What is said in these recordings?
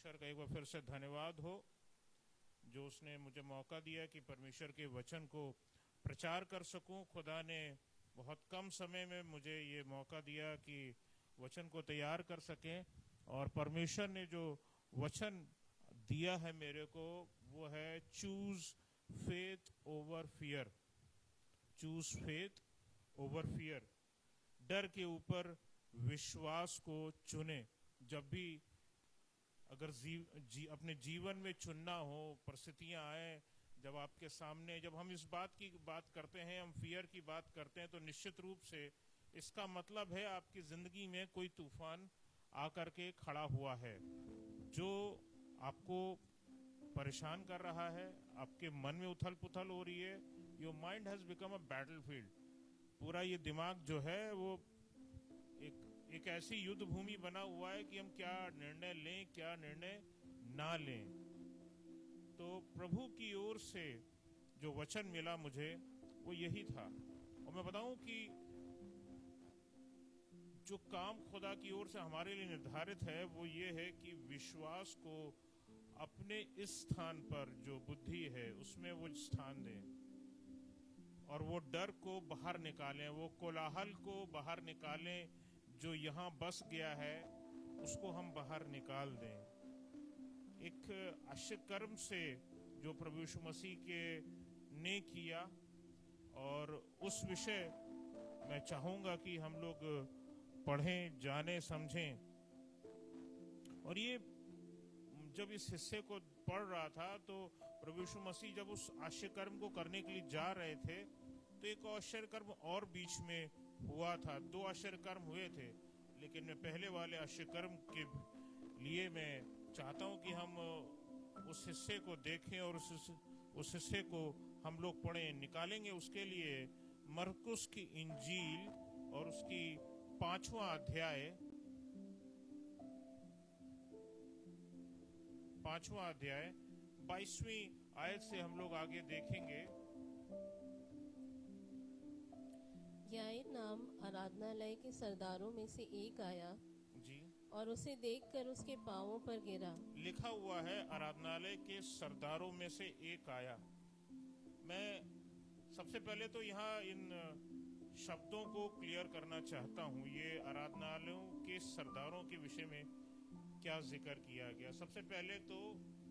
परमेश्वर का एक बार फिर से धन्यवाद हो जो उसने मुझे मौका दिया कि परमेश्वर के वचन को प्रचार कर सकूं। खुदा ने बहुत कम समय में मुझे ये मौका दिया कि वचन को तैयार कर सकें, और परमेश्वर ने जो वचन दिया है मेरे को वो है choose faith over fear. Choose faith over fear, डर के ऊपर विश्वास को चुने। जब भी अगर अपने जीवन में चुनना हो, परिस्थितियां आए जब आपके सामने, जब हम इस बात की बात करते हैं, हम फियर की बात करते हैं, तो निश्चित रूप से इसका मतलब है आपकी जिंदगी में कोई तूफान आकर के खड़ा हुआ है जो आपको परेशान कर रहा है, आपके मन में उथल पुथल हो रही है। Your mind has become a battlefield. पूरा ये दिमाग जो है वो एक ऐसी युद्ध भूमि बना हुआ है कि हम क्या निर्णय लें, क्या निर्णय ना लें। तो प्रभु की ओर से जो वचन मिला मुझे वो यही था। और मैं बताऊं कि जो काम खुदा की ओर से हमारे लिए निर्धारित है वो ये है कि विश्वास को अपने इस स्थान पर जो बुद्धि है उसमें वो स्थान दें, और वो डर को बाहर निकालें, वो कोलाहल को बाहर निकालें जो यहाँ बस गया है उसको हम बाहर निकाल दें। एक आश्चर्यकर्म से जो प्रभु यीशु मसीह के ने किया, और उस विषय मैं चाहूँगा कि हम लोग पढ़ें, जाने, समझें। और ये जब इस हिस्से को पढ़ रहा था तो प्रभु यीशु मसीह जब उस आश्चर्यकर्म को करने के लिए जा रहे थे तो एक आश्चर्यकर्म और बीच में हुआ था। 2 आश्चर्यकर्म हुए थे, लेकिन मैं पहले वाले आश्चर्यकर्म के लिए मैं चाहता हूं कि हम उस हिस्से को देखें और उस हिस्से को हम लोग पढ़ें, निकालेंगे। उसके लिए मरकुस की इंजील और उसकी 5वां अध्याय 22वीं आयत से हम लोग आगे देखेंगे। याईर नाम आराधनालय के सरदारों में से एक आया जी, और उसे देखकर उसके पांवों पर गिरा। लिखा हुआ है आराधनालय के सरदारों में से एक आया। मैं सबसे पहले तो यहाँ इन शब्दों को क्लियर करना चाहता हूँ। ये आराधनालयों के सरदारों के विषय में क्या जिक्र किया गया। सबसे पहले तो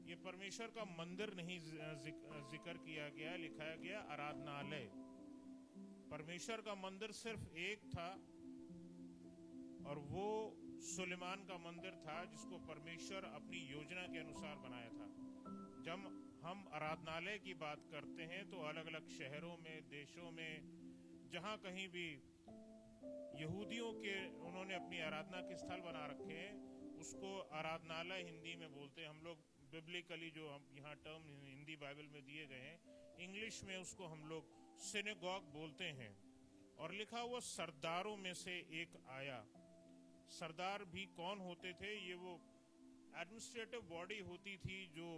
ये परमेश्वर का मंदिर नहीं जिक्र किया गया, लिखाया गया आराधनालय। परमेश्वर का मंदिर सिर्फ एक था और वो सुलेमान का मंदिर था जिसको परमेश्वर अपनी योजना के अनुसार बनाया था। जब हम आराधनालय की बात करते हैं तो अलग अलग शहरों में, देशों में, जहाँ कहीं भी यहूदियों के उन्होंने अपनी आराधना के स्थल बना रखे हैं उसको आराधनालय हिंदी में बोलते हैं। हम लोग बिब्लिकली जो हम यहाँ टर्म हिंदी बाइबल में दिए गए हैं, इंग्लिश में उसको हम लोग सिनेगॉग बोलते हैं। और लिखा हुआ सरदारों में से एक आया। सरदार भी कौन होते थे? ये वो एडमिनिस्ट्रेटिव बॉडी होती थी जो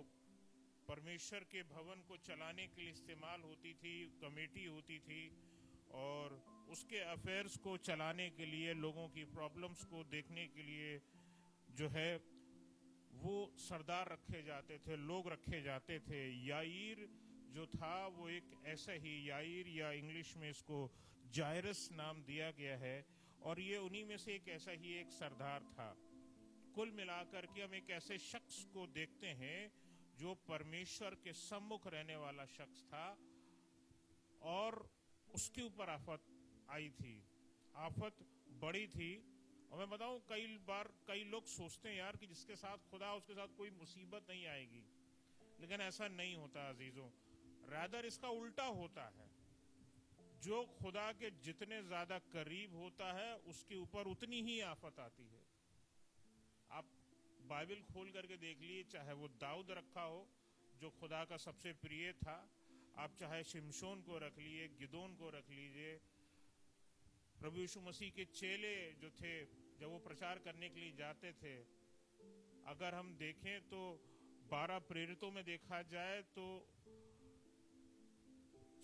परमेश्वर के भवन को चलाने के लिए इस्तेमाल होती थी, कमेटी होती थी, और उसके अफेयर्स को चलाने के लिए, लोगों की प्रॉब्लम्स को देखने के लिए जो है वो सरदार रखे जाते थे, लोग रखे जाते थे। याईर जो था वो एक ऐसा ही, याईर या इंग्लिश में इसको जायरस नाम दिया गया है, और ये उन्हीं में से एक ऐसा ही एक सरदार था। कुल मिलाकर के हम एक ऐसे शख्स को देखते हैं जो परमेश्वर के सम्मुख रहने वाला शख्स था, और उसके ऊपर आफत आई थी। आफत बड़ी थी। और मैं बताऊं, कई बार कई लोग सोचते हैं यार कि जिसके साथ खुदा उसके साथ कोई मुसीबत नहीं आएगी, लेकिन ऐसा नहीं होता अजीजों। रादर इसका उल्टा होता है। जो खुदा के जितने ज्यादा करीब होता है उसके ऊपर उतनी ही आफत आती है। आप बाइबल खोल करके देख लीजिए, चाहे वो दाऊद रखा हो जो खुदा का सबसे प्रिय था, आप चाहे शिमशोन को रख लीजिए, गिदोन को रख लीजिए, प्रभु यीशु मसीह के चेले जो थे जब वो प्रचार करने के लिए जाते थे, अगर हम देखें तो 12 प्रेरितों में देखा जाए तो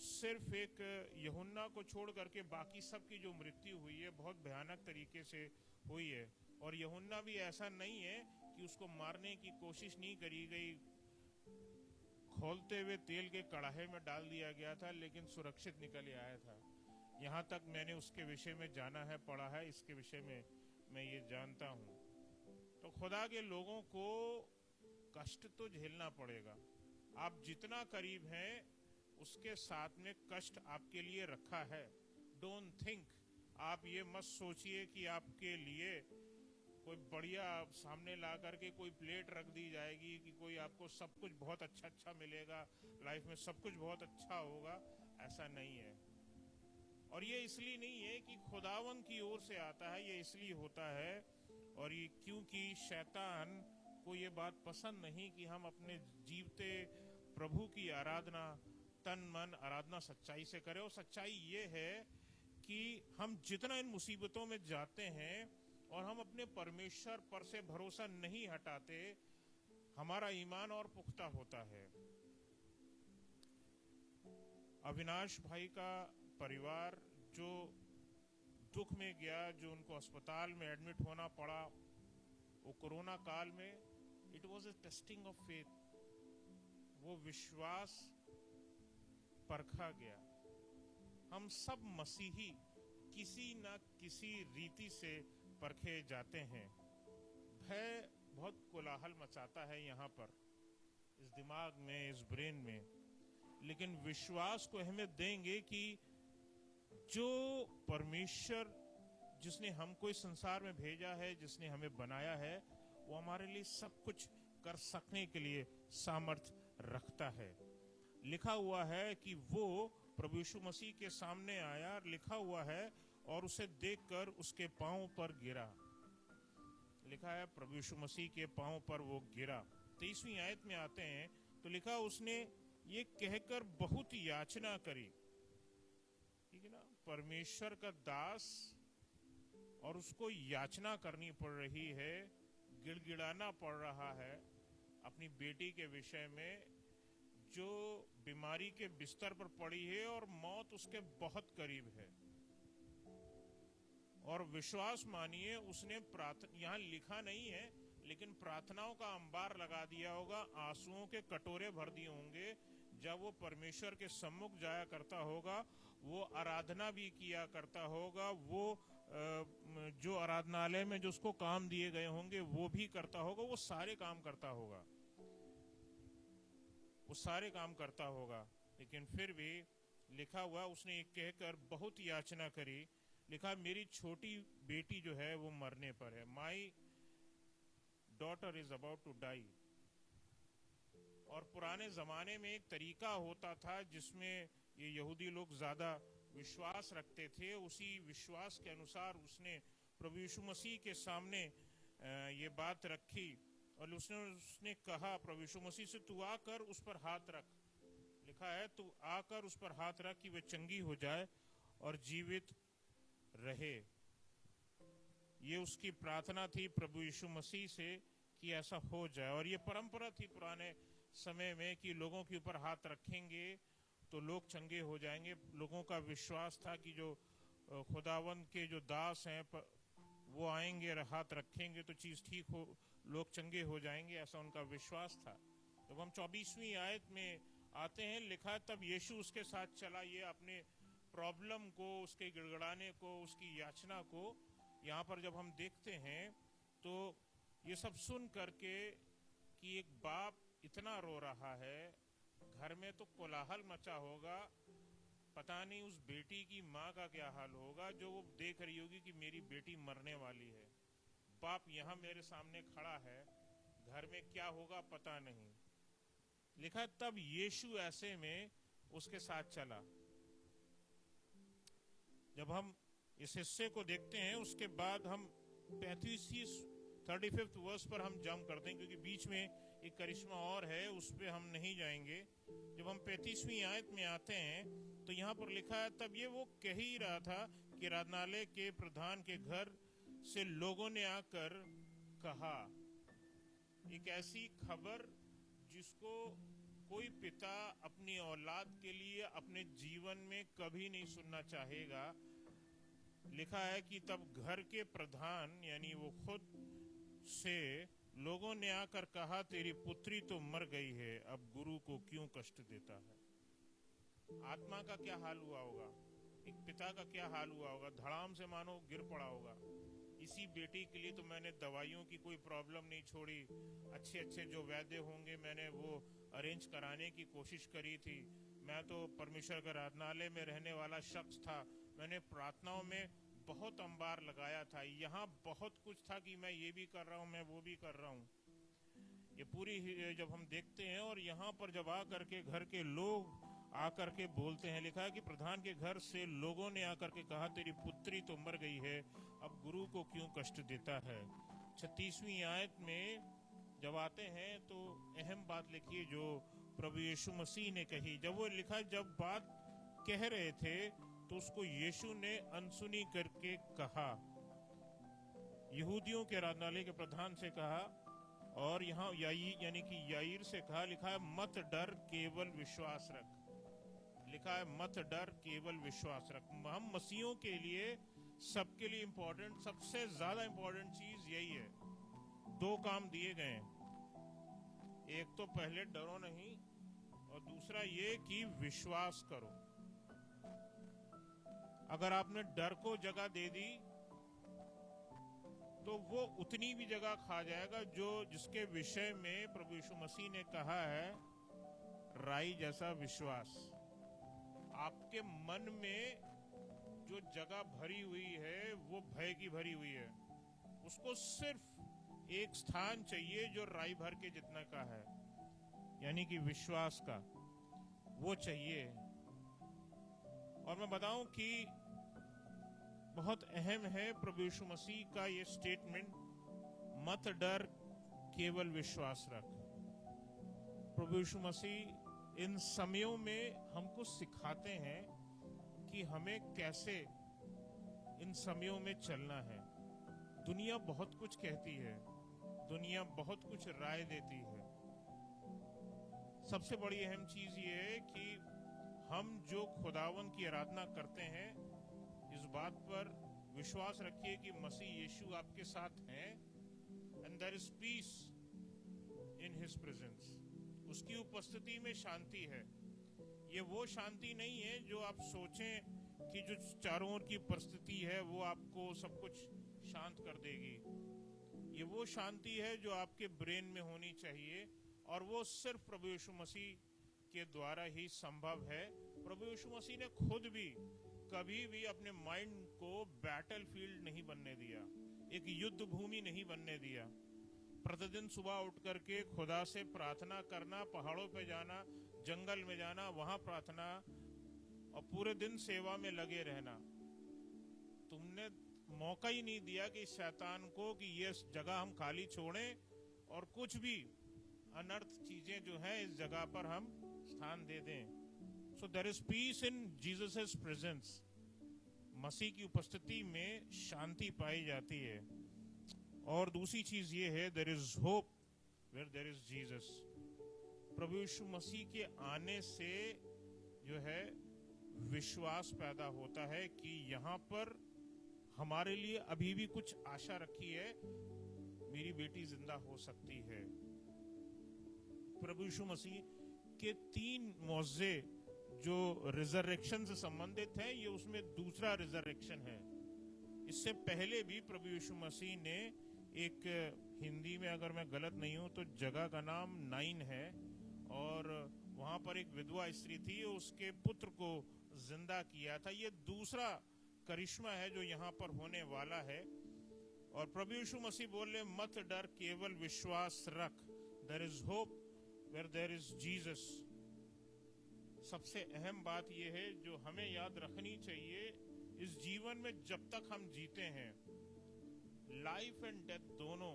सिर्फ एक यूहन्ना को छोड़ करके बाकी सब की जो मृत्यु हुई है बहुत भयानक तरीके से हुई है। और यूहन्ना भी ऐसा नहीं है कि उसको मारने की कोशिश नहीं करी गई, खोलते हुए तेल के कड़ाहे में डाल दिया गया था, लेकिन सुरक्षित निकल आया था। यहाँ तक मैंने उसके विषय में जाना है, पढ़ा है, इसके विषय में मैं ये जानता हूँ। तो खुदा के लोगों को कष्ट तो झेलना पड़ेगा। आप जितना करीब हैं उसके साथ में कष्ट आपके लिए रखा है। डोंट थिंक, आप ये मत सोचिए कि आपके लिए कोई बढ़िया सामने ला करके कोई प्लेट रख दी जाएगी कि कोई आपको सब कुछ बहुत अच्छा अच्छा मिलेगा, लाइफ में सब कुछ बहुत अच्छा होगा। ऐसा नहीं है। और ये इसलिए नहीं है कि खुदावन की ओर से आता है, ये इसलिए होता है और ये क्योंकि शैतान को ये बात पसंद नहीं कि हम अपने जीवते प्रभु की आराधना तन मन आराधना सच्चाई से करें। और सच्चाई ये है कि हम जितना इन मुसीबतों में जाते हैं और हम अपने परमेश्वर पर से भरोसा नहीं हटाते, हमारा ईमान और पुख्ता होता है। अविनाश भाई का परिवार जो दुख में गया, जो उनको अस्पताल में एडमिट होना पड़ा वो कोरोना काल में, it was a testing of faith. वो विश्वास परखा गया। हम सब मसीही किसी न किसी रीति से परखे जाते हैं। भय बहुत कोलाहल मचाता है यहाँ पर, इस दिमाग में, इस ब्रेन में, लेकिन विश्वास को अहमियत देंगे कि जो परमेश्वर जिसने हमको इस संसार में भेजा है, जिसने हमें बनाया है, वो हमारे लिए सब कुछ कर सकने के लिए सामर्थ्य रखता है। लिखा हुआ है कि वो प्रभु यीशु मसीह के सामने आया, लिखा हुआ है, और उसे देखकर उसके पांव पर गिरा। लिखा है प्रभु यीशु मसीह के पांव पर वो गिरा। 23वीं आयत में आते हैं तो लिखा उसने ये कहकर बहुत याचना करी। ठीक है ना, परमेश्वर का दास, और उसको याचना करनी पड़ रही है, गिड़गिड़ाना पड़ रहा है अपनी बेटी के विषय में, जो बीमारी के बिस्तर पर पड़ी है और मौत उसके बहुत करीब है। और विश्वास मानिए, उसने प्रार्थना, यहाँ लिखा नहीं है लेकिन प्रार्थनाओं का अंबार लगा दिया होगा, आंसुओं के कटोरे भर दिए होंगे। जब वो परमेश्वर के सम्मुख जाया करता होगा, वो आराधना भी किया करता होगा, वो जो आराधनालय में जो उसको काम दिए गए होंगे वो भी करता होगा, वो सारे काम करता होगा, वो सारे काम करता होगा। लेकिन फिर भी लिखा हुआ उसने एक कहकर बहुत याचना करी। लिखा मेरी छोटी बेटी जो है वो मरने पर है, my daughter is about to die. और पुराने जमाने में एक तरीका होता था जिसमें ये यहूदी लोग ज्यादा विश्वास रखते थे, उसी विश्वास के अनुसार उसने प्रभु यीशु मसीह के सामने ये बात रखी और उसने कहा प्रभु यीशु मसीह से, तू आकर उस पर हाथ रख। लिखा है तू आकर उस पर हाथ रख कि वे चंगी हो जाए और जीवित रहे। ये उसकी प्रार्थना थी प्रभु यीशु मसीह से कि ऐसा हो जाए। और ये परंपरा थी पुराने समय में कि लोगों के ऊपर हाथ रखेंगे तो लोग चंगे हो जाएंगे। लोगों का विश्वास था कि जो खुदावंद के जो दास हैं वो आएंगे, हाथ रखेंगे तो चीज ठीक हो, लोग चंगे हो जाएंगे, ऐसा उनका विश्वास था। जब हम 24वीं आयत में आते हैं, लिखा तब यीशु उसके साथ चला। ये अपने प्रॉब्लम को, उसके गिड़गिड़ाने को, उसकी याचना को यहाँ पर जब हम देखते हैं तो ये सब सुन करके कि एक बाप इतना रो रहा है, घर में तो कोलाहल मचा होगा, पता नहीं उस बेटी की माँ का क्या हाल होगा जो वो देख रही होगी कि मेरी बेटी मरने वाली है, बाप यहाँ मेरे सामने खड़ा है, घर में क्या होगा पता नहीं। लिखा तब यीशु ऐसे में उसके साथ चला। जब हम इस हिस्से को देखते हैं उसके बाद हम 35th वर्स पर हम जंप करते हैं, क्योंकि बीच में एक करिश्मा और है, उस पे हम नहीं जाएंगे। जब हम 35वीं आयत में आते हैं तो यहाँ पर लिखा है तब ये वो कह ही रहा था कि आराधनालय के प्रधान के घर से लोगों ने आकर कहा। एक ऐसी खबर जिसको कोई पिता अपनी औलाद के लिए अपने जीवन में कभी नहीं सुनना चाहेगा। लिखा है कि तब घर के प्रधान यानी वो खुद से लोगों ने आकर कहा, तेरी पुत्री तो मर गई है, अब गुरु को क्यों कष्ट देता है। आत्मा का क्या हाल हुआ होगा, एक पिता का क्या हाल हुआ होगा, धड़ाम से मानो गिर पड़ा होगा। इसी बेटी के लिए तो मैंने दवाइयों की कोई प्रॉब्लम नहीं छोड़ी, अच्छे अच्छे जो वैद्य होंगे मैंने वो अरेंज कराने की कोशिश करी थी। मैं तो परमेश्वर का आराधनालय में रहने वाला शख्स था, मैंने प्रार्थनाओं में बहुत अंबार लगाया था, यहाँ बहुत कुछ था कि मैं ये भी कर रहा हूँ, मैं वो भी कर रहा हूँ। ये पूरी जब हम देखते हैं और यहाँ पर जब आकर के घर के लोग आकर के बोलते हैं, लिखा है कि प्रधान के घर से लोगों ने आकर के कहा, तेरी पुत्री तो मर गई है, अब गुरु को क्यों कष्ट देता है। 36वीं आयत में जब आते हैं तो अहम बात लिखिए जो प्रभु यीशु मसीह ने कही। जब वो लिखा, जब बात कह रहे थे तो उसको यीशु ने अनसुनी करके कहा, यहूदियों के आराधनालय के प्रधान से कहा, और यहाँ यानी कि याईर से कहा। लिखा है मत डर, केवल विश्वास रख। लिखा है मत डर, केवल विश्वास रख। हम मसीहों के लिए, सबके लिए इंपॉर्टेंट, सबसे ज्यादा इंपॉर्टेंट चीज यही है। 2 काम दिए गए हैं, एक तो पहले डरो नहीं और दूसरा ये कि विश्वास करो। अगर आपने डर को जगह दे दी तो वो उतनी भी जगह खा जाएगा जो जिसके विषय में प्रभु यीशु मसीह ने कहा है, राई जैसा विश्वास। आपके मन में जो जगह भरी हुई है वो भय की भरी हुई है, उसको सिर्फ एक स्थान चाहिए जो राई भर के जितना का है, यानी कि विश्वास का, वो चाहिए। और मैं बताऊं कि बहुत अहम है प्रभु यीशु मसीह का ये स्टेटमेंट, मत डर, केवल विश्वास रख। प्रभु यीशु मसीह इन समयों में हमको सिखाते हैं कि हमें कैसे इन समयों में चलना है। दुनिया बहुत कुछ कहती है, दुनिया बहुत कुछ राय देती है। सबसे बड़ी अहम चीज ये है कि हम जो खुदावन की आराधना करते हैं, इस बात पर विश्वास रखिए कि मसीह यीशु आपके साथ हैं, and there is peace in his presence. उसकी उपस्थिति में शांति है। ये वो शांति नहीं है जो आप सोचें कि जो चारों ओर की परिस्थिति है वो आपको सब कुछ शांत कर देगी। ये वो शांति है जो आपके ब्रेन में होनी चाहिए, और वो सिर्फ प्रभु यीशु मसीह के द्वारा ही संभव है। प्रभु यीशु मसीह ने खुद भी कभी भी अपने माइंड को बैटलफील्ड नहीं बनने दिया, एक युद्ध भूमि नहीं बनने दिया। प्रतिदिन सुबह उठ करके खुदा से प्रार्थना करना, पहाड़ों पे जाना, जंगल में जाना, वहां प्रार्थना, और पूरे दिन सेवा में लगे रहना। तुमने मौका ही नहीं दिया कि शैतान को कि ये जगह हम खाली छोड़ें और कुछ भी अनर्थ चीजें जो हैं इस जगह पर हम स्थान दे दें। So there is peace in Jesus' presence. मसीह की उपस्थिति में शांति पाई जाती है। और दूसरी चीज ये है, there is hope where there is Jesus. प्रभु यीशु मसीह के आने से जो है विश्वास पैदा होता है कि यहाँ पर हमारे लिए अभी भी कुछ आशा रखी है, मेरी बेटी जिंदा हो सकती है। प्रभु यीशु मसीह के 3 मौजे जो रिजरेक्शन से संबंधित है, ये उसमें दूसरा रिजरेक्शन है। इससे पहले भी प्रभु यीशु मसीह ने एक, हिंदी में अगर मैं गलत नहीं हूं तो जगह का नाम नाइन है, और वहां पर एक विधवा स्त्री थी, उसके पुत्र को जिंदा किया था। ये दूसरा करिश्मा है जो यहाँ पर होने वाला है। और प्रभु यीशु मसीह बोले, मत डर, केवल विश्वास रख। There is hope where there is Jesus. सबसे अहम बात यह है जो हमें याद रखनी चाहिए इस जीवन में, जब तक हम जीते हैं, लाइफ एंड डेथ दोनों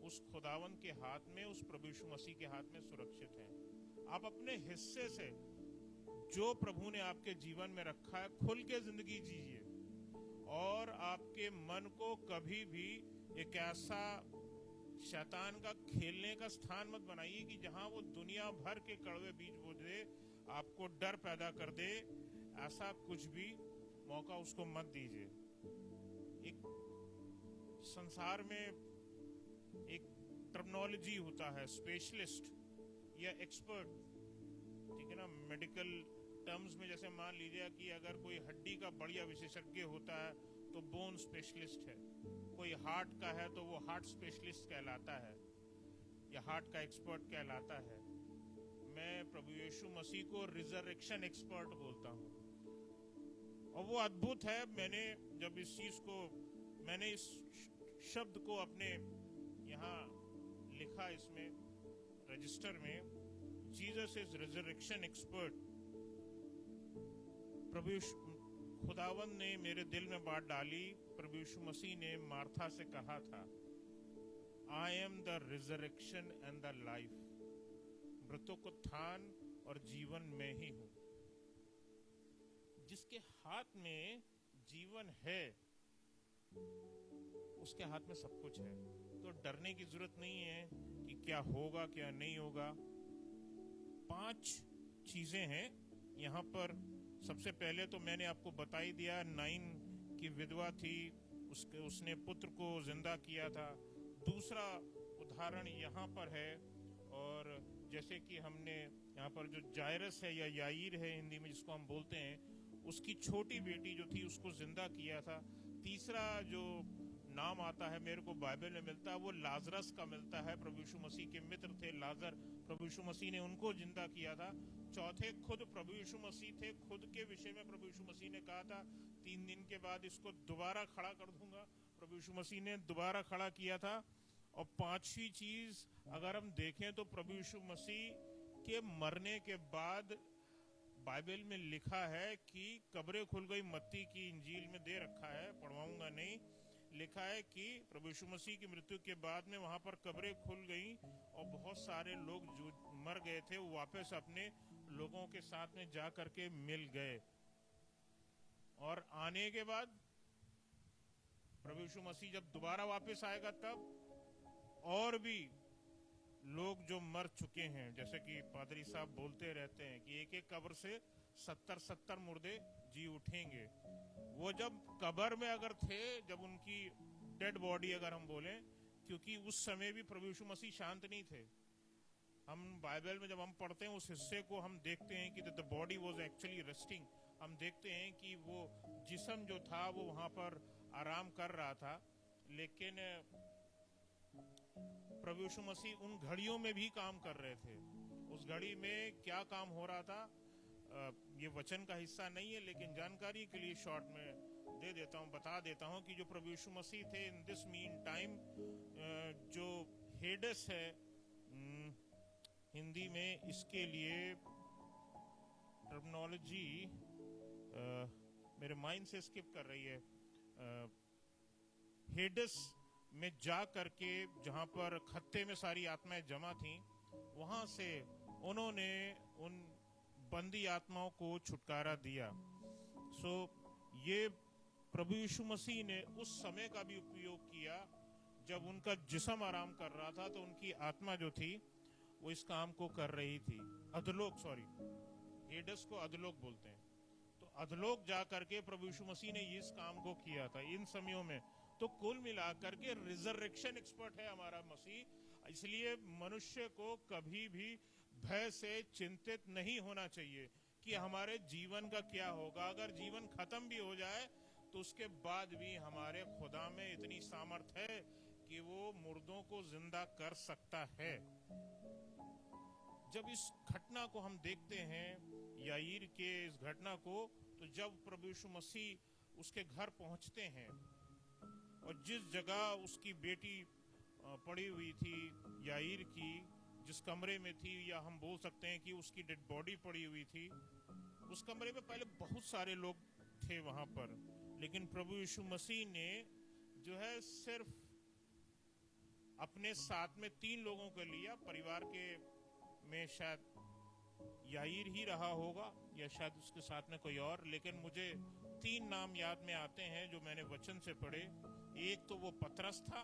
उस खुदावन के हाथ में, उस प्रभु यीशु मसीह के हाथ में सुरक्षित हैं। आप अपने हिस्से से जो प्रभु ने आपके जीवन में रखा है, खुल के जिंदगी जीजिए, और आपके मन को कभी भी एक ऐसा शैतान का खेलने का स्थान मत बनाइए कि जहां वो दुनिया भर के कड़वे बीज बो दे, आपको डर पैदा कर दे। ऐसा कुछ भी मौका उसको मत दीजिए। एक संसार में एक टर्मिनोलॉजी होता है, स्पेशलिस्ट या एक्सपर्ट, ठीक है ना। मेडिकल टर्म्स में जैसे मान लीजिए कि अगर कोई हड्डी का बढ़िया विशेषज्ञ होता है तो बोन स्पेशलिस्ट है, कोई हार्ट का है तो वो हार्ट स्पेशलिस्ट कहलाता है या हार्ट का एक्सपर्ट कहलाता है। मैं प्रभु यीशु मसीह को रिजरेक्शन एक्सपर्ट बोलता हूँ, और वो अद्भुत है। मैंने जब मैंने इस शब्द को अपने यहाँ लिखा, इसमें रजिस्टर में, जीसस इज रिजरेक्शन एक्सपर्ट। प्रभु खुदावंद ने मेरे दिल में बात डाली। प्रभु यीशु मसीह ने मार्था से कहा था, I am the resurrection and the life, मृतों को उत्थान और जीवन में ही हूं। जिसके हाथ में जीवन है उसके हाथ में सब कुछ है, तो डरने की जरूरत नहीं है कि क्या होगा क्या नहीं होगा। 5 चीजें हैं यहाँ पर। सबसे पहले तो मैंने आपको बता ही दिया, 9 की विधवा थी, उसने पुत्र को जिंदा किया था। दूसरा उदाहरण यहाँ पर है, और जैसे कि हमने यहाँ पर जो जायरस है या याईर है हिंदी में जिसको हम बोलते हैं, उसकी छोटी बेटी जो थी उसको जिंदा किया था। तीसरा जो नाम आता है मेरे को बाइबल में मिलता है वो लाजरस का मिलता है। प्रभु यीशु मसीह के मित्र थे लाजर, प्रभु यीशु मसीह ने उनको जिंदा किया था। चौथे खुद प्रभु यीशु मसीह थे। खुद के विषय में प्रभु यीशु मसीह ने कहा था 3 दिन के बाद इसको दोबारा खड़ा कर दूंगा। प्रभु यीशु मसीह ने दोबारा खड़ा किया था। और 5वीं चीज अगर हम देखें तो प्रभु यीशु मसीह के मरने के बाद बाइबल में लिखा है कि कब्रें खुल गई। मत्ती की इंजील में दे रखा है, पढ़वाऊंगा नहीं। लिखा है कि प्रभु यीशु मसीह की मृत्यु के बाद में वहां पर कब्रें खुल गई और बहुत सारे लोग जो मर गए थे वो वापस अपने लोगों के साथ में जा करके मिल गए। और आने के बाद प्रभु यीशु मसीह जब दोबारा वापस आएगा तब और भी लोग जो मर चुके हैं, जैसे कि पादरी साहब बोलते रहते हैं कि एक एक कब्र से 70 मुर्दे जी उठेंगे। वो जब कब्र में अगर थे, जब उनकी डेड बॉडी अगर हम बोलें, क्योंकि उस समय भी प्रभु यीशु मसीह शांत नहीं थे। हम बाइबल में जब हम पढ़ते हैं उस हिस्से को हम देखते हैं कि the body was actually resting. हम देखते हैं कि वो जिस्म जो था वो वहां पर आराम कर रहा था। लेकिन प्रभु यीशु मसीह उन घड़ियों में भी काम कर रहे थे। उस घड़ी में क्या काम हो रहा था ये वचन का हिस्सा नहीं है, लेकिन जानकारी के लिए शॉर्ट में दे देता हूँ, बता देता हूँ कि जो प्रभु यीशु मसीह थे इन दिस मीन टाइम, जो हेडस है हिंदी में, इसके लिए टर्मिनोलॉजी मेरे माइंड से स्किप कर रही है। हेडस में जा करके जहां पर खत्ते में सारी आत्माएं जमा थीं, वहां से उन्होंने उन बंदी आत्माओं को छुटकारा दिया। ये प्रभु यीशु मसीह ने उस समय का भी उपयोग किया जब उनका जिस्म आराम कर रहा था, तो उनकी आत्मा जो थी वो इस काम को कर रही थी। अधलोक, सॉरी, हेडस को अधलोक बोलते हैं। तो अधलोक जा करके प्रभु यीशु मसीह ने इस काम को किया था इन समयों में। तो कुल मिलाकर के रिजरेक्शन एक्सपर्ट है हमारा मसीह। इसलिए मनुष्य को कभी भी भय से चिंतित नहीं होना चाहिए कि हमारे जीवन का क्या होगा। अगर जीवन खत्म भी हो जाए तो उसके बाद भी हमारे खुदा में इतनी सामर्थ है कि वो मुर्दों को जिंदा कर सकता है। जब इस घटना को हम देखते हैं, याईर के इस घटना को, तो जब प्रभु यीशु मसीह उसके घर पहुंचते हैं और जिस जगह उसकी बेटी पड़ी हुई थी याईर की, जिस कमरे में थी, या हम बोल सकते हैं कि उसकी डेड बॉडी पड़ी हुई थी, उस कमरे में पहले बहुत सारे लोग थे वहां पर। लेकिन प्रभु यीशु मसीह ने जो है सिर्फ अपने साथ में 3 लोगों को लिया। परिवार के में शायद याईर ही रहा होगा या शायद उसके साथ में कोई और, लेकिन मुझे 3 नाम याद में आते हैं जो मैंने वचन से पढ़े। एक तो वो पतरस था,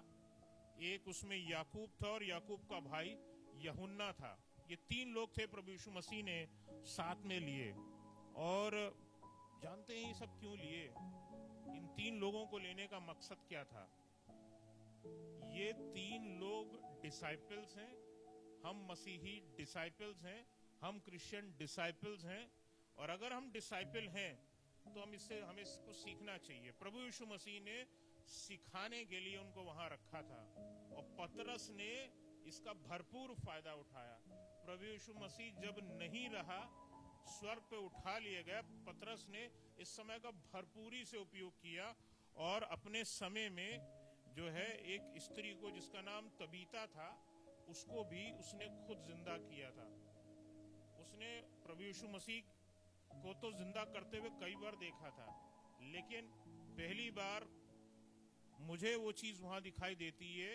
एक उसमें याकूब था और याकूब का भाई यूहन्ना था। ये 3 लोग थे प्रभु यीशु मसीह ने साथ में लिए। और जानते हैं ये सब क्यों लिए? इन 3 लोगों को लेने का मकसद क्या था? ये तीन लोग डिसाइपल्स हैं, हम मसीही डिसाइपल्स हैं, हम क्रिश्चियन डिसाइपल्स हैं। और अगर हम डिसाइपल हैं तो हमें इसको सीखना चाहिए। प्रभु यीशु मसीह ने सिखाने के लिए उनको वहां रखा था और पतरस ने इसका भरपूर फायदा उठाया। प्रभु यीशु मसीह जब नहीं रहा, स्वर्ग पे उठा लिया गया, पतरस ने इस समय का भरपूरी से उपयोग किया और अपने समय में जो है एक स्त्री को जिसका नाम तबीता था, उसको भी उसने खुद जिंदा किया था। उसने प्रभु यीशु मसीह को तो जिंदा करते हुए कई बार देखा था, लेकिन पहली बार मुझे वो चीज वहां दिखाई देती है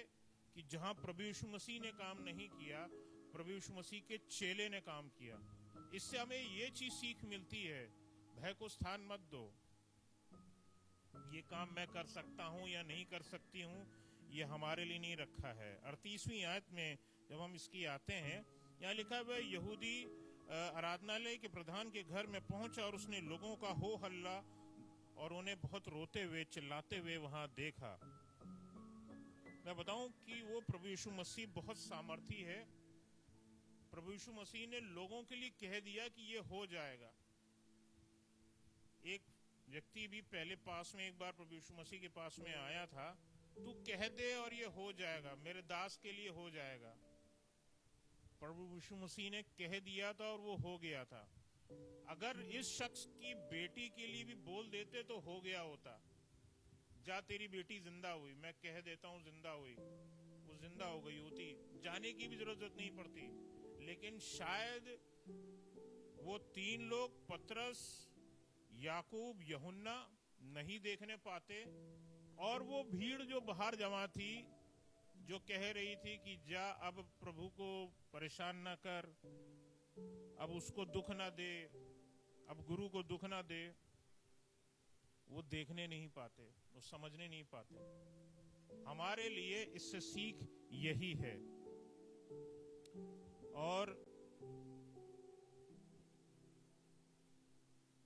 कि जहां प्रभु यीशु मसीह ने काम नहीं किया, प्रभु यीशु मसीह के चेले ने काम किया। इससे हमें ये चीज सीख मिलती है, भय को स्थान मत दो। ये काम मैं कर सकता हूं या नहीं कर सकती हूं, ये हमारे लिए नहीं रखा है। 38वीं आयत में जब हम इसकी आते हैं, यहाँ लिखा हुआ यहूदी आराधनालय के प्रधान के घर में पहुंचा और उसने लोगों का हो हल्ला और उन्हें बहुत रोते हुए चिल्लाते हुए वहां देखा। मैं बताऊं कि वो प्रभु यीशु मसीह बहुत सामर्थी है। प्रभु यीशु मसीह ने लोगों के लिए कह दिया कि ये हो जाएगा। एक व्यक्ति भी पहले पास में एक बार प्रभु यीशु मसीह के पास में आया था, तू कह दे और ये हो जाएगा, मेरे दास के लिए हो जाएगा। प्रभु यीशु मसीह ने कह दिया था और वो हो गया था। अगर इस शख्स की बेटी के लिए भी बोल देते तो हो गया होता। जा तेरी बेटी जिंदा हुई, मैं कह देता हूँ जिंदा हुई, वो जिंदा हो गई होती, जाने की भी जरूरत नहीं पड़ती। लेकिन शायद वो तीन लोग, पतरस, याकूब, यूहन्ना, नहीं देखने पाते। और वो भीड़ जो बाहर जमा थी, जो कह रही थी कि जा अब प्रभु को परेशान ना कर, अब उसको दुख ना दे, अब गुरु को दुख ना दे, वो देखने नहीं पाते, वो समझने नहीं पाते। हमारे लिए इससे सीख यही है। और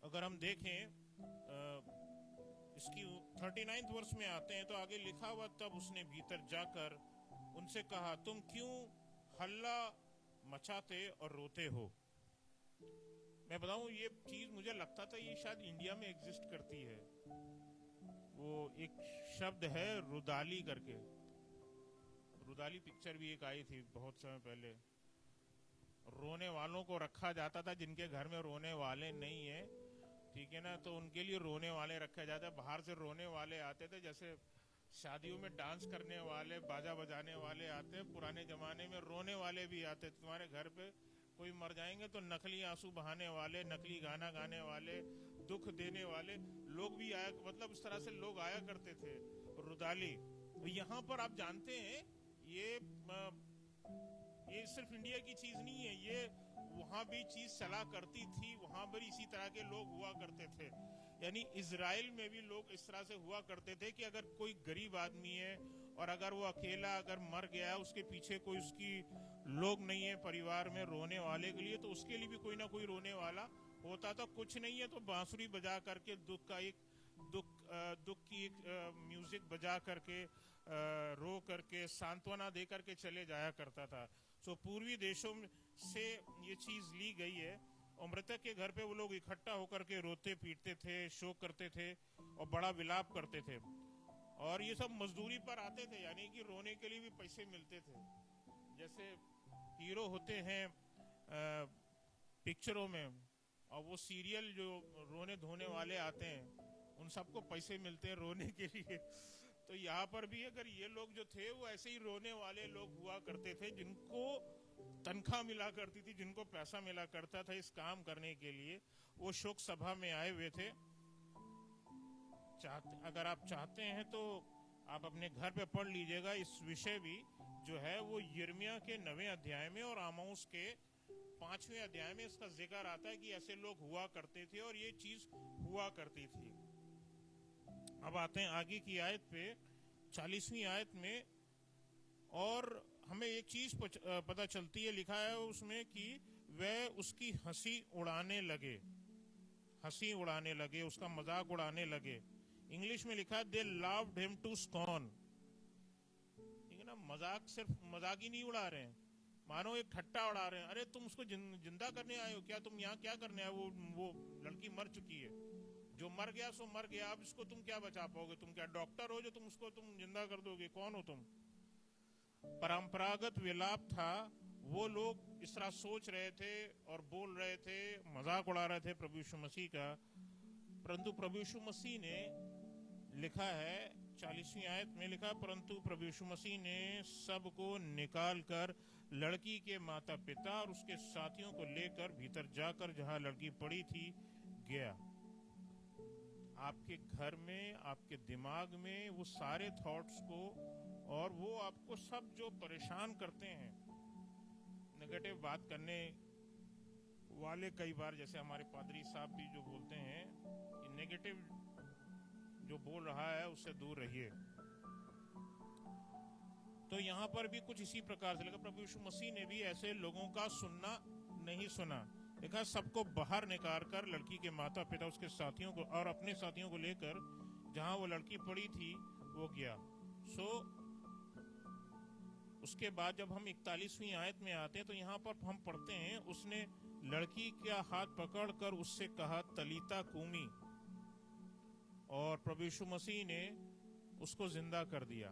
अगर हम देखें इसकी 39वें वर्ष में आते हैं तो आगे लिखा हुआ, तब उसने भीतर जाकर उनसे कहा, तुम क्यों हल्ला मचाते और रोते हो। मैं बताऊं, ये चीज मुझे लगता था ये शायद इंडिया में एग्जिस्ट करती है। वो एक शब्द है रुदाली करके, रुदाली पिक्चर भी एक आई थी बहुत समय पहले। रोने वालों को रखा जाता था, जिनके घर में रोने वाले नहीं है, ठीक है ना, तो उनके लिए रोने वाले रखे जाते। बाहर से रोने वाले आते थे, जैसे शादियों में डांस करने वाले, बाजा बजाने वाले आते। पुराने जमाने में रोने वाले भी आते। तुम्हारे घर पे कोई मर जाएंगे तो नकली आंसू बहाने वाले, नकली गाना गाने वाले, दुख देने वाले लोग भी आया, मतलब इस तरह से लोग आया करते थे, रुदाली। तो यहाँ पर आप जानते हैं ये सिर्फ इंडिया की चीज नहीं है, ये वहां भी चीज चला करती थी। वहां पर इसी तरह के लोग हुआ करते थे। यानी इजराइल में भी लोग इस तरह से हुआ करते थे कि अगर कोई गरीब आदमी है और अगर वो अकेला अगर मर गया, उसके पीछे कोई उसकी लोग नहीं है परिवार में रोने वाले के लिए, तो उसके लिए भी कोई ना कोई रोने वाला होता था। कुछ नहीं है तो बांसुरी बजा करके दुख की एक म्यूजिक बजा करके रो करके सांत्वना दे करके चले जाया करता था। सो पूर्वी देशों से ये चीज ली गई है और मृतक के घर पे वो लोग इकट्ठा होकर के रोते पीटते थे, शोक करते थे और बड़ा विलाप करते थे। और ये सब मजदूरी पर आते थे, यानी कि रोने के लिए भी पैसे मिलते थे। जैसे हीरो होते हैं पिक्चरों में, और वो सीरियल जो रोने धोने वाले आते हैं, उन सबको पैसे मिलते हैं रोने के लिए। तो यहाँ पर भी अगर ये लोग जो थे वो ऐसे ही रोने वाले लोग हुआ करते थे, जिनको तनख्वाह मिला करती थी, जिनको पैसा मिला करता था इस काम करने के लिए। वो शोक सभा में आए हुए थे। अगर आप चाहते हैं तो आप अपने घर पे पढ़ लीजिएगा। इस विषय भी जो है वो यिर्मयाह के 9वें अध्याय में और आमोस के 5वें अध्याय में इसका जिक्र आता है कि ऐसे लोग हुआ करते थे और ये चीज हुआ करती थी। अब आते हैं आगे की आयत पे, 40वीं आयत में। और हमें एक चीज पता चलती है, लिखा है उसमें कि वह उसकी हंसी उड़ाने लगे, हंसी उड़ाने लगे, उसका मजाक उड़ाने लगे। इंग्लिश में लिखा है they loved him to scorn. मजाक सिर्फ मजाक ही नहीं उड़ा रहे हैं, मानो एक ठट्टा उड़ा रहे हैं। अरे तुम उसको जिंदा करने आए हो क्या? तुम यहाँ क्या करने आए? वो लड़की मर चुकी है, जो मर गया सो मर गया, अब इसको तुम क्या बचा पाओगे? तुम क्या डॉक्टर हो जो तुम उसको तुम जिंदा कर दोगे? कौन हो तुम? परंपरागत विलाप था, वो लोग इस तरह सोच रहे थे और बोल रहे थे, मजाक उड़ा रहे थे प्रभु यीशु मसीह का। परंतु प्रभु यीशु मसीह ने लिखा है 40वीं आयत में लिखा, परंतु प्रभु यीशु मसीह ने सबको निकाल कर लड़की के माता पिता और उसके साथियों को लेकर भीतर जाकर जहां लड़की पड़ी थी गया। आपके घर में, आपके दिमाग में वो सारे थॉट्स को, और वो आपको सब जो परेशान करते हैं, नेगेटिव बात करने वाले, कई बार जैसे हमारे पादरी साहब भी जो बोलते हैं कि नेगेटिव जो बोल रहा है उससे दूर रहिए। तो यहाँ पर भी कुछ इसी प्रकार से लगा, प्रभु यीशु मसीह ने भी ऐसे लोगों का सुनना नहीं सुना। देखा, सबको बाहर निकाल कर लड़की के माता पिता, उसके साथियों को और अपने साथियों को लेकर जहां वो लड़की पड़ी थी वो गया। उसके बाद जब हम 41वीं आयत में आते हैं तो यहाँ पर हम पढ़ते हैं, उसने लड़की का हाथ पकड़कर उससे कहा, तलीता कूमी, और प्रभु यीशु मसीह ने उसको जिंदा कर दिया।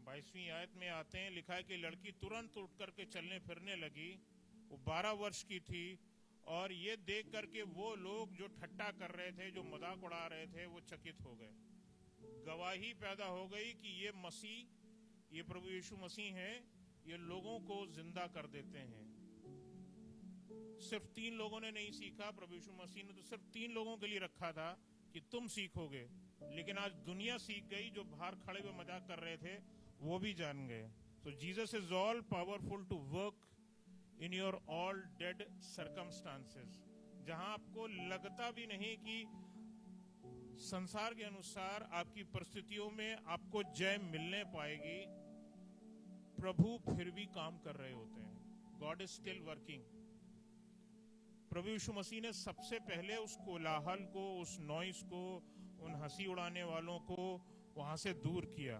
22वीं आयत में आते हैं, लिखा है कि लड़की तुरंत उठ करके चलने फिरने लगी। वो 12 वर्ष की थी, और ये देख करके वो लोग जो ठट्टा कर रहे थे, जो मजाक उड़ा रहे थे, वो चकित हो गए। गवाही पैदा हो गई कि ये मसीह, ये प्रभु यीशु मसीह है, ये लोगों को जिंदा कर देते हैं। सिर्फ 3 लोगों ने नहीं सीखा, प्रभु यीशु मसीह ने तो सिर्फ 3 लोगों के लिए रखा था कि तुम सीखोगे, लेकिन आज दुनिया सीख गई। जो बाहर खड़े हुए मजाक कर रहे थे वो भी जान गए। So Jesus is all powerful to work in your all dead circumstances। जहां आपको लगता भी नहीं कि संसार के अनुसार आपकी परिस्थितियों में आपको जय मिलने पाएगी, प्रभु फिर भी काम कर रहे होते हैं। God is still working. प्रभु यीशु मसीह ने सबसे पहले उस कोलाहल को, उस नॉइस को, उन हंसी उड़ाने वालों को वहां से दूर किया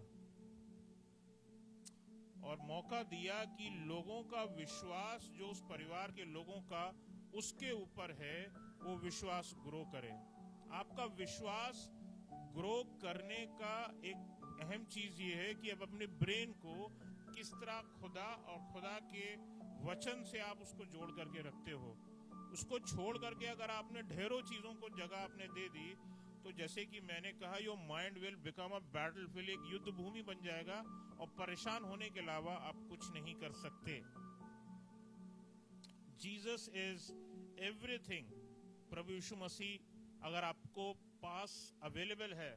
और मौका दिया कि लोगों का विश्वास, जो उस परिवार के लोगों का उसके ऊपर है, वो विश्वास ग्रो करे। आपका विश्वास ग्रो करने का एक अहम चीज ये है कि अब अपने ब्रेन को किस तरह खुदा और खुदा के वचन से आप उसको जोड़ करके रखते हो। उसको छोड़ करके अगर आपने ढेरों चीजों को जगह आपने दे दी, तो जैसे कि मैंने कहा, your mind will become a battlefield, एक युद्ध भूमि बन जाएगा और परेशान होने के अलावा आप कुछ नहीं कर सकते। Jesus is everything. प्रभु यीशु मसीह अगर आपको पास अवेलेबल है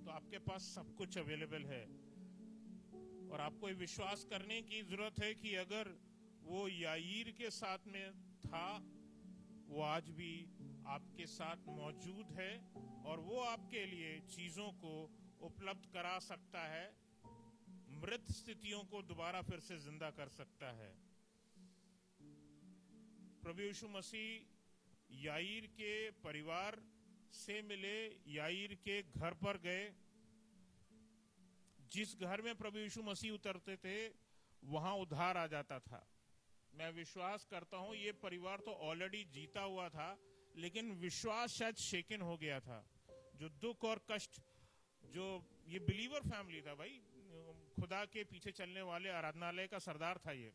तो आपके पास सब कुछ अवेलेबल है। और आपको ये विश्वास करने की जरूरत है कि अगर वो याईर के साथ में था, वो आज भी आपके साथ मौजूद है और वो आपके लिए चीजों को उपलब्ध करा सकता है, मृत स्थितियों को दोबारा फिर से जिंदा कर सकता है। प्रभु यीशु मसीह याईर के परिवार से मिले, याईर के घर पर गए। जिस घर में प्रभु यीशु मसीह उतरते थे वहां उद्धार आ जाता था। मैं विश्वास करता हूं ये परिवार तो ऑलरेडी जीता हुआ था, लेकिन विश्वास शायद शेकन हो गया था। जो दुख और कष्ट, जो ये बिलीवर फैमिली था भाई, खुदा के पीछे चलने वाले आराधनालय का सरदार था ये,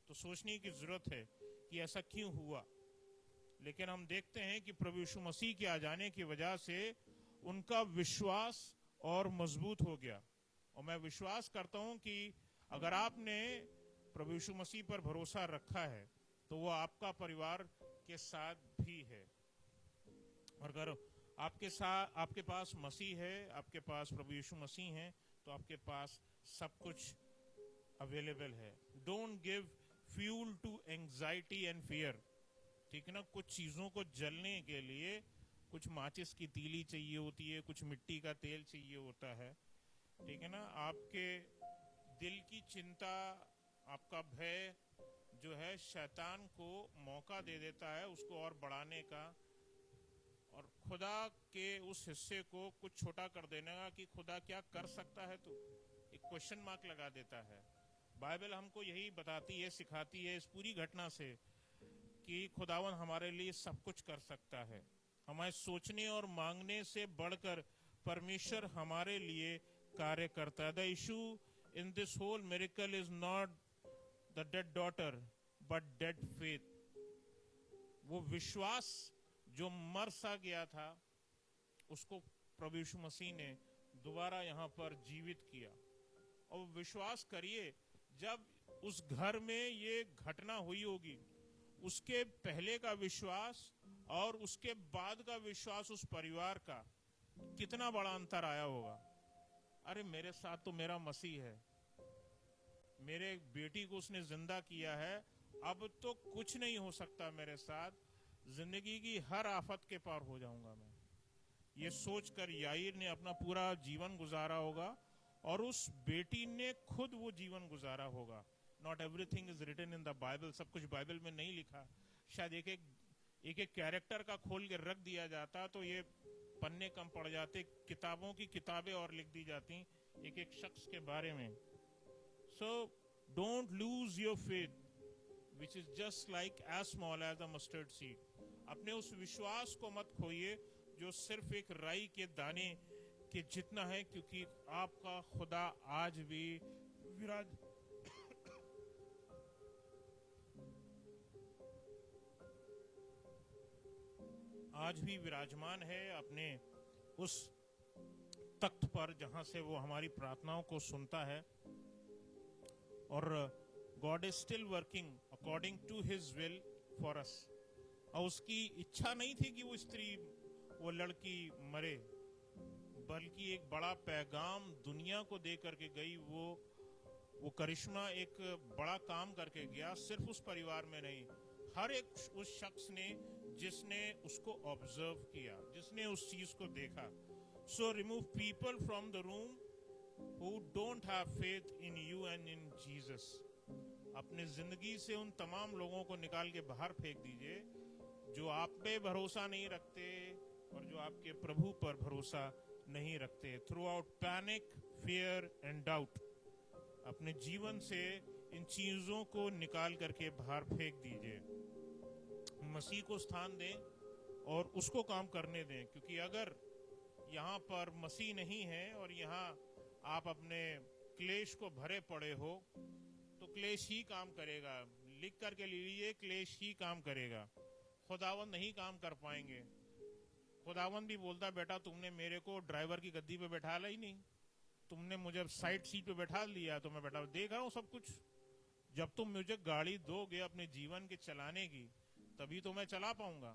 तो सोचने की जरूरत है कि ऐसा क्यों हुआ। लेकिन हम देखते हैं कि प्रभु यीशु मसीह के आ जाने की वजह से उनका विश्वास और मजबूत हो गया। और मैं विश्वास करता हूं कि अगर आपने प्रभु यीशु मसीह पर भरोसा रखा है तो वो आपका परिवार के साथ भी है। और अगर आपके पास मसीह है, आपके पास प्रभु यीशु मसीह है, तो आपके पास सब कुछ अवेलेबल है। Don't give fuel to anxiety and fear. ठीक है ना, कुछ चीजों को जलने के लिए कुछ माचिस की तीली चाहिए होती है, कुछ मिट्टी का तेल चाहिए होता है। ठीक है ना, आपके दिल की चिंता, आपका भय जो है शैतान को मौका दे देता है उसको और बढ़ाने का, और खुदा के उस हिस्से को कुछ छोटा कर देने का कि खुदा क्या कर सकता है, तो एक क्वेश्चन मार्क लगा देता है। बाइबल हमको यही बताती है, सिखाती है इस पूरी घटना से कि खुदावन हमारे लिए सब कुछ कर सकता है। हमारे सोचने और मांगने से बढ़कर परमेश्वर हमारे लिए कार्य करता है। The issue in this whole miracle is not the dead daughter but dead faith. वो विश्वास जो मर सा गया था उसको प्रभु यीशु मसीह ने दोबारा यहाँ पर जीवित किया। और विश्वास करिए, जब उस घर में ये घटना हुई होगी, उसके पहले का विश्वास और उसके बाद का विश्वास उस परिवार का कितना बड़ा अंतर आया होगा। अरे मेरे साथ तो मेरा मसीह है, मेरे बेटी को उसने जिंदा किया है, अब तो कुछ नहीं हो सकता मेरे साथ, जिंदगी की हर आफत के पार हो जाऊंगा मैं। ये सोचकर याईर ने अपना पूरा जीवन गुजारा होगा और उस बेटी ने खुद वो जीवन गुजारा होगा। Not everything is written in the Bible, सब कुछ बाइबल में नहीं लिखा। शायद एक कैरेक्टर का खोल के रख दिया जाता तो ये पन्ने कम पड़ जाते, किताबों की किताबें और लिख दी जाती एक एक शख्स के बारे में। So don't lose your faith which is just like as small as a mustard seed. अपने उस विश्वास को मत खोइए जो सिर्फ एक राई के दाने के जितना है, क्योंकि आपका खुदा आज भी विराजमान है अपने उस तख्त पर जहां से वो हमारी प्रार्थनाओं को सुनता है। और God is still working according to his will for us. और उसकी इच्छा नहीं थी कि वो स्त्री, वो लड़की मरे, बल्कि एक बड़ा पैगाम दुनिया को दे करके गई। वो करिश्मा एक बड़ा काम करके गया, सिर्फ उस परिवार में नहीं, हर एक उस शख्स ने जिसने उसको ऑब्जर्व किया, जिसने उस चीज को देखा। So remove people from the room who don't have faith in you and in Jesus. अपने जिंदगी से उन तमाम लोगों को निकाल के बाहर फेंक दीजिए जो आप पे भरोसा नहीं रखते और जो आपके प्रभु पर भरोसा नहीं रखते। Through out panic, fear and doubt, अपने जीवन से इन चीजों को निकाल करके बाहर फेंक दीजिए। मसीह को स्थान दें और उसको काम करने दें, क्योंकि अगर यहाँ पर मसीह नहीं है और यहाँ आप अपने क्लेश को भरे पड़े हो तो क्लेश ही काम करेगा। लिख करके लीजिए, क्लेश ही काम करेगा, खुदावंद नहीं काम कर पाएंगे। खुदावंद भी बोलता, बेटा तुमने मेरे को ड्राइवर की गद्दी पे बैठा ला ही नहीं, तुमने मुझे साइड सीट पे बैठा लिया, तो मैं बेटा देख रहा हूँ सब कुछ। जब तुम मुझे गाड़ी दोगे अपने जीवन के चलाने की, तभी तो मैं चला पाऊंगा।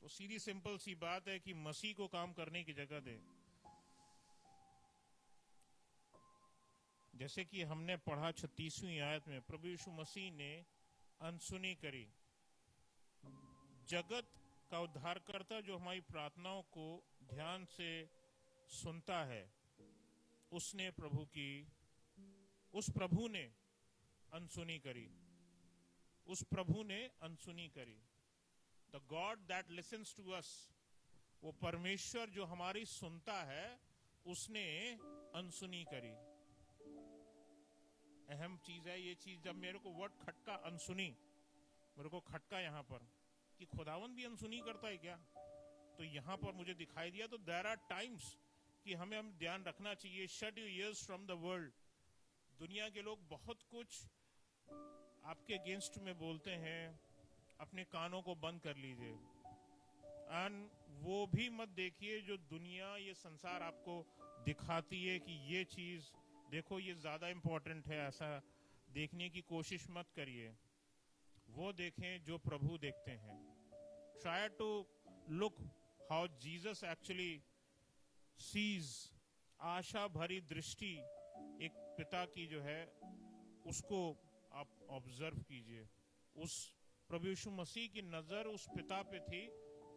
तो सीधी सिंपल सी बात है कि मसीह को काम करने की जगह दे। जैसे कि हमने पढ़ा 36वीं आयत में, प्रभु यीशु मसीह ने अनसुनी करी। जगत का उद्धारकर्ता जो हमारी प्रार्थनाओं को ध्यान से सुनता है, उसने उस प्रभु ने अनसुनी करी। उस प्रभु ने अनसुनी करी। The God that listens to us, वो परमेश्वर जो हमारी सुनता है, उसने अनसुनी करी। अहम चीज है ये चीज। जब मेरे को वर्ड खटका, अनसुनी, मेरे को खटका यहाँ पर कि खुदावन भी अनसुनी करता है क्या, तो यहाँ पर मुझे दिखाई दिया। तो देयर आर टाइम्स कि हम ध्यान रखना चाहिए। Shut your ears from the world. दुनिया के लोग बहुत कुछ आपके अगेंस्ट में बोलते हैं, अपने कानों को बंद कर लीजिए। एंड वो भी मत देखिए जो दुनिया, ये संसार आपको दिखाती है कि ये चीज देखो, ये ज्यादा इंपॉर्टेंट है, ऐसा देखने की कोशिश मत करिए। वो देखें जो प्रभु देखते हैं। Try to look how Jesus actually sees. आशा भरी दृष्टि एक पिता की जो है, उसको आप ऑब्जर्व कीजिए। उस प्रभु यीशु मसीह की नजर उस पिता पे थी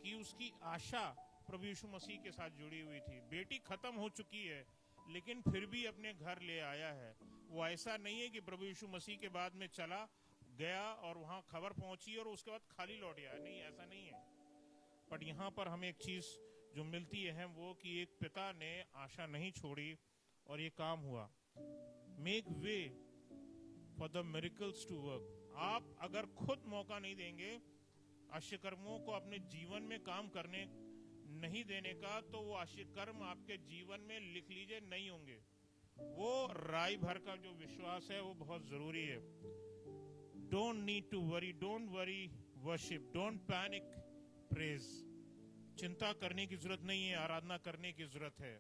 कि उसकी आशा प्रभु यीशु मसीह के साथ जुड़ी हुई थी। बेटी खत्म हो चुकी है लेकिन फिर भी अपने घर ले आया है। वो ऐसा नहीं है कि प्रभु यीशु मसीह के बाद में चला गया और वहां खबर पहुंची और उसके बाद खाली लौट आया, नहीं, ऐसा नहीं है। पर यहाँ पर हमें एक चीज जो मिलती है वो कि एक पिता ने आशा नहीं छोड़ी और ये काम हुआ। Make way for the miracles to work. आप अगर खुद मौका नहीं देंगे आश्चर्यकर्मों को अपने जीवन में काम करने नहीं देने का, तो वो आश्चर्यकर्म आपके जीवन में लिख लीजिए नहीं होंगे। वो राय भर का जो विश्वास है वो बहुत जरूरी है। Don't need to worry, don't worry worship, don't panic praise. चिंता करने की जरूरत नहीं है, आराधना करने की जरूरत है।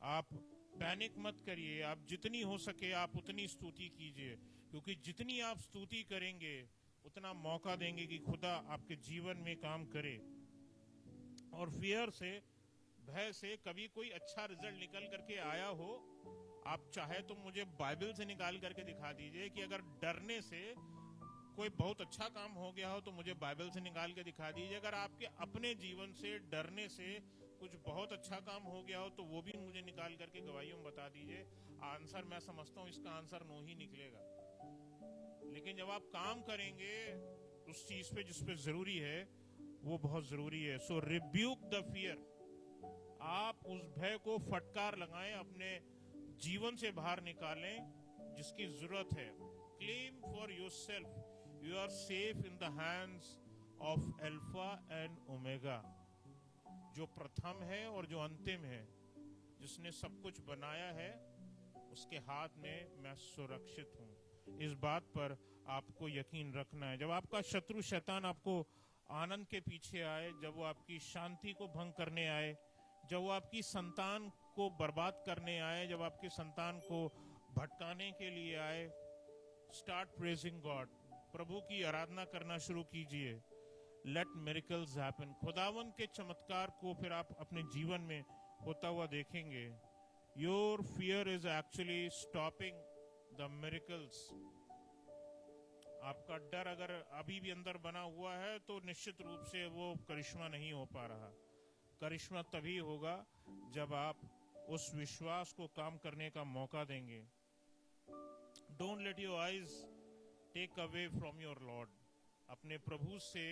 आप पैनिक मत करिए, आप जितनी हो सके आप उतनी स्तुति कीजिए, क्योंकि जितनी आप स्तुति करेंगे उतना मौका देंगे कि खुदा आपके जीवन में काम करे। और फियर से, भय से कभी कोई अच्छा रिजल्ट निकल करके आया हो, आप चाहे तो मुझे बाइबल से निकाल करके दिखा दीजिए कि अगर डरने से कोई बहुत अच्छा काम हो गया हो तो मुझे बाइबल से निकाल के दिखा दीजिए। अगर आपके अपने जीवन से डरने से कुछ बहुत अच्छा काम हो गया हो तो वो भी मुझे निकाल करके गवाहियों में बता दीजिए। आंसर मैं समझता हूँ इसका आंसर नो ही निकलेगा। लेकिन जब आप काम करेंगे उस चीज पे जिस पे जरूरी है, वो बहुत जरूरी है। सो रिब्यूक द फियर। आप उस भय को फटकार लगाएं, अपने जीवन से बाहर निकालें जिसकी जरूरत है। Claim for yourself, you are safe in the hands of Alpha and Omega, जो प्रथम है और जो अंतिम है, जिसने सब कुछ बनाया है, उसके हाथ में मैं सुरक्षित हूं। इस बात पर आपको यकीन रखना है। जब आपका शत्रु शैतान आपको आनंद के पीछे आए, जब वो आपकी शांति को भंग करने आए, जब वो आपकी संतान को बर्बाद करने आए, जब आपकी संतान को भटकाने के लिए आए, स्टार्ट प्रेजिंग गॉड। प्रभु की आराधना करना शुरू कीजिए। Let miracles happen. खुदावन के चमत्कार को फिर आप अपने जीवन में होता हुआ देखेंगे। Your fear is actually stopping the miracles. आपका डर अगर अभी भी अंदर बना हुआ है तो निश्चित रूप से वो करिश्मा नहीं हो पा रहा। करिश्मा तभी होगा जब आप उस विश्वास को काम करने का मौका देंगे। Don't let your eyes take away from your Lord. अपने प्रभु से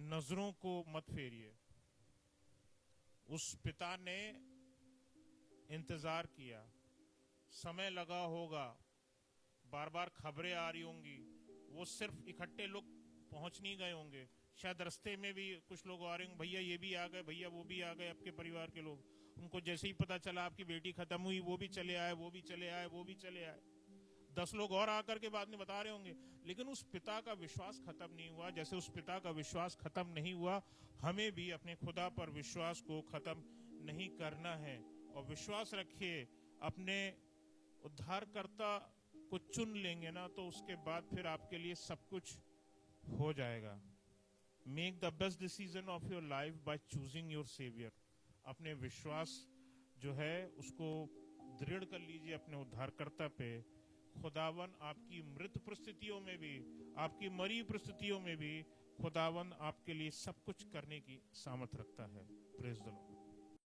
नजरों को मत फेरिए। उस पिता ने इंतजार किया, समय लगा होगा, बार बार खबरें आ रही होंगी, वो सिर्फ इकट्ठे लोग पहुंच नहीं गए होंगे, शायद रास्ते में भी कुछ लोग आ रहे होंगे, भैया ये भी आ गए, भैया वो भी आ गए, आपके परिवार के लोग। उनको जैसे ही पता चला आपकी बेटी खत्म हुई, वो भी चले आए, वो भी चले आए, वो भी चले आए। 10 लोग और आकर के बाद में बता रहे होंगे, लेकिन उस पिता का विश्वास खत्म नहीं हुआ। जैसे उस पिता का विश्वास खत्म नहीं हुआ, हमें भी अपने खुदा पर विश्वास को खत्म नहीं करना है। और विश्वास रखिए, अपने उद्धारकर्ता को चुन लेंगे ना, तो उसके बाद फिर आपके लिए सब कुछ हो जाएगा। Make the best decision of your life by choosing your saviour. अपने विश्वास जो है उसको दृढ़ कर लीजिए अपने उद्धारकर्ता पे। खुदावन आपकी मृत परिस्थितियों में भी, आपकी मरी परिस्थितियों में भी खुदावन आपके लिए सब कुछ करने की सामर्थ रखता है। Praise the Lord.